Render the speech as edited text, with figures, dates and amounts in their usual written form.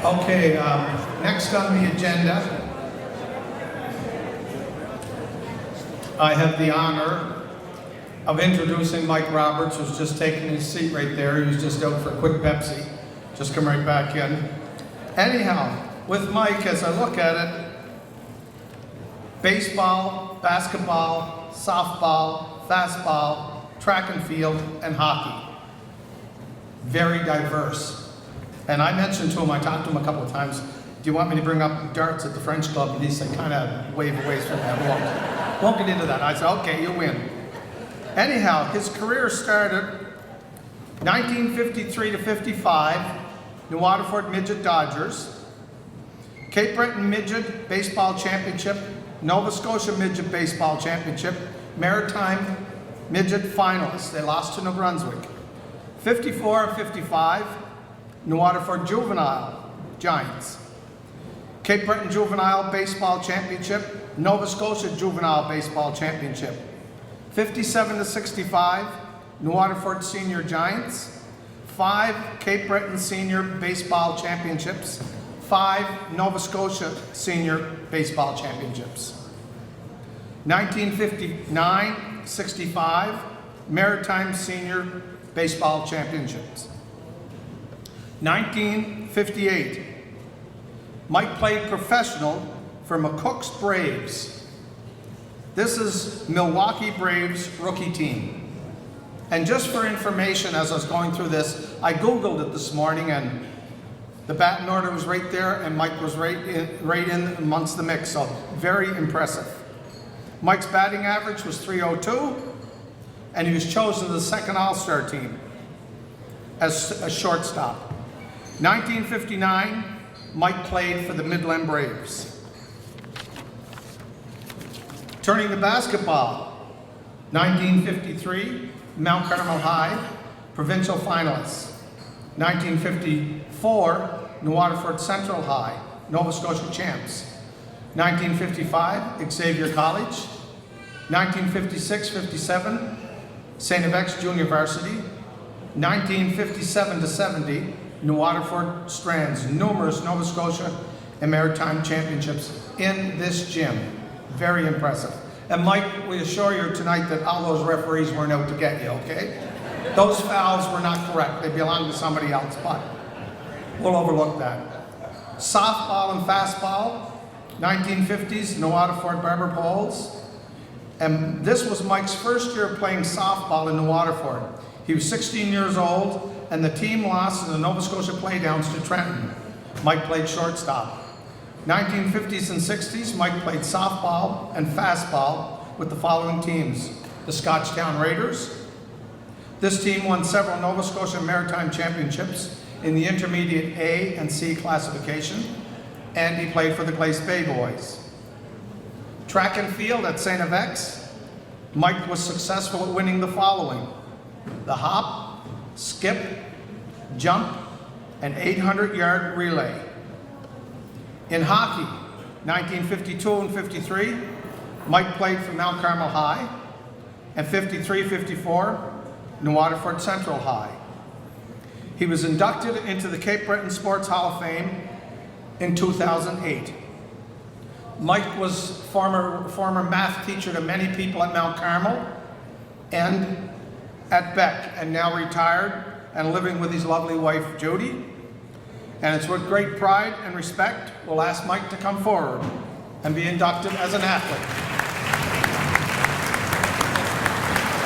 Okay, next on the agenda, I have the honor of introducing Mike Roberts, who's just taking his seat right there. He was just out for a quick Pepsi. Just come right back in. Anyhow, with Mike, as I look at it, baseball, basketball, softball, fastball, track and field, and hockey. Very diverse. And I mentioned to him, I talked to him a couple of times, do you want me to bring up darts at the French Club? And he said, kind of wave away from that. Won't get into that. I said, okay, you win. Anyhow, his career started 1953 to 55, New Waterford Midget Dodgers, Cape Breton Midget Baseball Championship, Nova Scotia Midget Baseball Championship, Maritime Midget Finalists. They lost to New Brunswick. 54 and 55, New Waterford Juvenile Giants. Cape Breton Juvenile Baseball Championship, Nova Scotia Juvenile Baseball Championship. 57 to 65, New Waterford Senior Giants. 5 Cape Breton Senior Baseball Championships. 5 Nova Scotia Senior Baseball Championships. 1959-65, Maritime Senior Baseball Championships. 1958, Mike played professional for McCook's Braves. This is Milwaukee Braves rookie team. And just for information, as I was going through this, I Googled it this morning, and the batting order was right there, and Mike was right in amongst the mix, so very impressive. Mike's batting average was .302, and he was chosen to the second All-Star team as a shortstop. 1959, Mike played for the Midland Braves. Turning to basketball, 1953, Mount Carmel High, provincial finalists. 1954, New Waterford Central High, Nova Scotia champs. 1955, Xavier College. 1956-57, St. FX Junior Varsity. 1957 to 70, New Waterford Strands, numerous Nova Scotia and Maritime championships in this gym. Very impressive. And Mike, we assure you tonight that all those referees weren't out to get you, okay? Those fouls were not correct. They belong to somebody else, but we'll overlook that. Softball and fastball, 1950s, New Waterford Barber Poles. And this was Mike's first year playing softball in New Waterford. He was 16 years old, and the team lost in the Nova Scotia Playdowns to Trenton. Mike played shortstop. 1950s and 60s, Mike played softball and fastball with the following teams. The Scotchtown Raiders. This team won several Nova Scotia Maritime Championships in the intermediate A and C classification, and he played for the Glace Bay Boys. Track and field at St. FX, Mike was successful at winning the following: the hop, skip, jump, and 800-yard relay. In hockey, 1952 and 53, Mike played for Mount Carmel High, and 53-54, New Waterford Central High. He was inducted into the Cape Breton Sports Hall of Fame in 2008. Mike was former math teacher to many people at Mount Carmel and at Beck, and now retired and living with his lovely wife, Judy. And it's with great pride and respect, we'll ask Mike to come forward and be inducted as an athlete.